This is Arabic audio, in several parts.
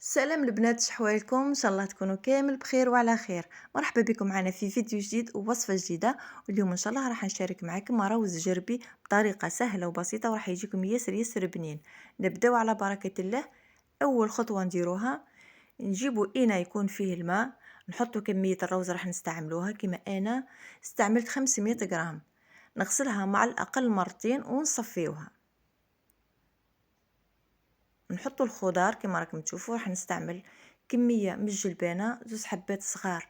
سلام البنات، شحوالكم؟ ان شاء الله تكونوا كامل بخير وعلى خير. مرحبا بكم معنا في فيديو جديد ووصفه جديده. واليوم ان شاء الله راح نشارك معكم راوز جربي بطريقه سهله وبسيطه وراح يجيكم ياسر ياسر بنين. نبداو على بركه الله. اول خطوه نديروها نجيبوا إنا يكون فيه الماء، نحطوا كميه الروز راح نستعملوها كما انا استعملت 500 غرام. نغسلها مع الاقل مرتين ونصفيوها. نحطوا الخضار كما راكم تشوفوا. راح نستعمل كميه من الجلبانه، زوز حبات صغار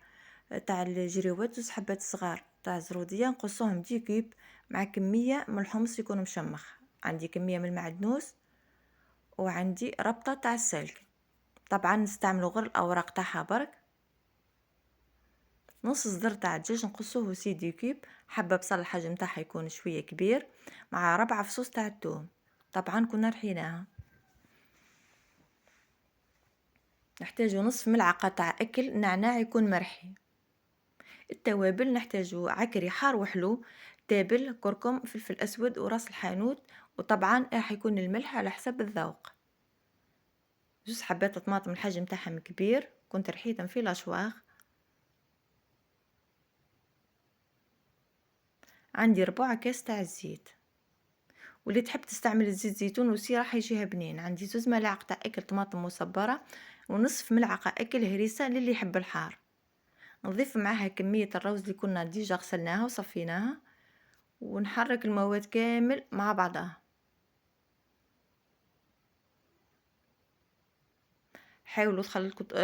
تاع الجريوات، زوز حبات صغار تاع الزروديه نقصوهم دي كيب، مع كميه من الحمص يكون مشمخ. عندي كميه من المعدنوس وعندي ربطه تاع السلك. طبعا نستعملوا غير الاوراق تاعها برك. نص صدر تاع الدجاج نقصوه سي دي كيب، حبه بصل الحجم تاعها يكون شويه كبير، مع 4 فصوص تاع الثوم. طبعا كنا رحيناها. نحتاجو نصف ملعقه تاع اكل نعناع يكون مرحي. التوابل نحتاجو عكري حار وحلو، تابل، كركم، فلفل اسود وراس الحانوت، وطبعا راح يكون الملح على حسب الذوق. جوز حبات طماطم الحجم تاعهم كبير، كنت رحيتهم في لاشواغ. عندي 4 كاس تاع الزيت، واللي تحب تستعمل زيت زيتون وسي راح يجيها بنين. عندي 2 ملاعق تاع اكل طماطم مصبره، ونصف ملعقه اكل هريسه للي يحب الحار. نضيف معها كميه الروز اللي كنا ديجا غسلناها وصفيناها، ونحرك المواد كامل مع بعضها. حاولوا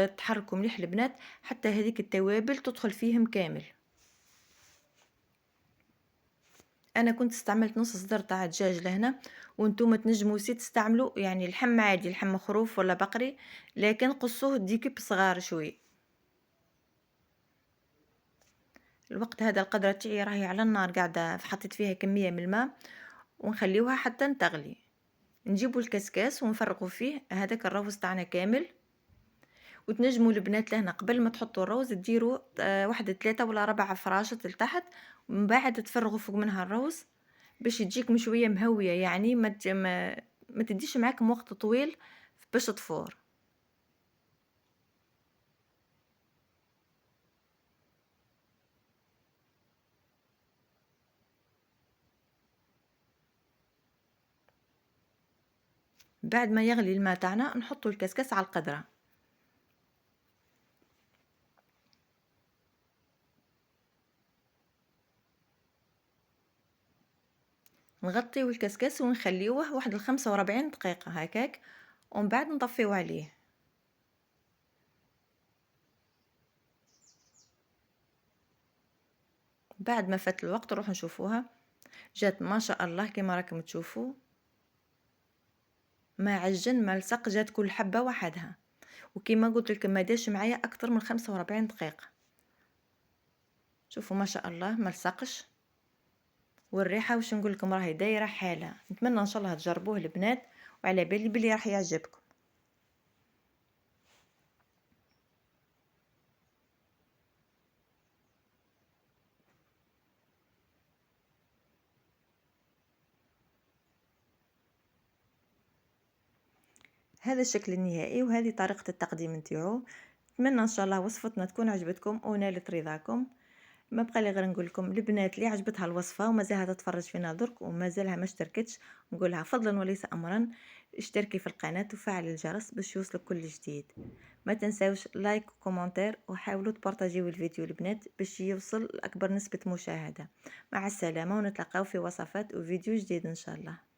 تحركوا مليح البنات حتى هذيك التوابل تدخل فيهم كامل. انا كنت استعملت نص صدر تاع الدجاج لهنا، وانتم تنجموا تستعملوا يعني اللحم عادي، لحم خروف ولا بقري، لكن قصوه ديكيب صغار شوي. الوقت هذا القدره تاعي راهي على النار قاعده، حطيت فيها كميه من الماء ونخليوها حتى تغلي. نجيبوا الكسكاس ونفرغوا فيه هذاك الروز تاعنا كامل. وتنجموا البنات لهنا قبل ما تحطوا الروز ديروا واحد 3 ولا 4 فراشط لتحت، ومن بعد تفرغوا فوق منها الروز باش تجيك شويه مهويه، يعني ما تديش معاكم وقت طويل باش تفور. بعد ما يغلي الماء تاعنا نحطوا الكسكس على القدره. نغطيو الكسكس ونخليوه واحد 45 دقيقه هكاك، ومن بعد نطفيو عليه. بعد ما فات الوقت نروح نشوفوها، جات ما شاء الله كما راكم تشوفوا، ما عجن ما لصق، جات كل حبه وحدها. وكما قلت لكم ما داش معايا اكثر من 45 دقيقه. شوفوا ما شاء الله ما لصقش، والريحه واش نقول لكم راهي دايره حاله. نتمنى ان شاء الله تجربوه البنات، وعلى بالي بلي راح يعجبكم. هذا الشكل النهائي وهذه طريقه التقديم نتاعو. نتمنى ان شاء الله وصفتنا تكون عجبتكم ونالت رضاكم. ما بقى لي غير نقول لكم البنات اللي عجبتها الوصفه ومازالها تتفرج فينا درك ومازالها ما اشتركتش، نقولها فضلا وليس امرا اشتركي في القناه وفعل الجرس باش يوصلك كل جديد. ما تنساوش لايك وكومنتير، وحاولوا تبارطاجيو الفيديو البنات باش يوصل لاكبر نسبه مشاهده. مع السلامه، ونتلاقاو في وصفات وفيديو جديد ان شاء الله.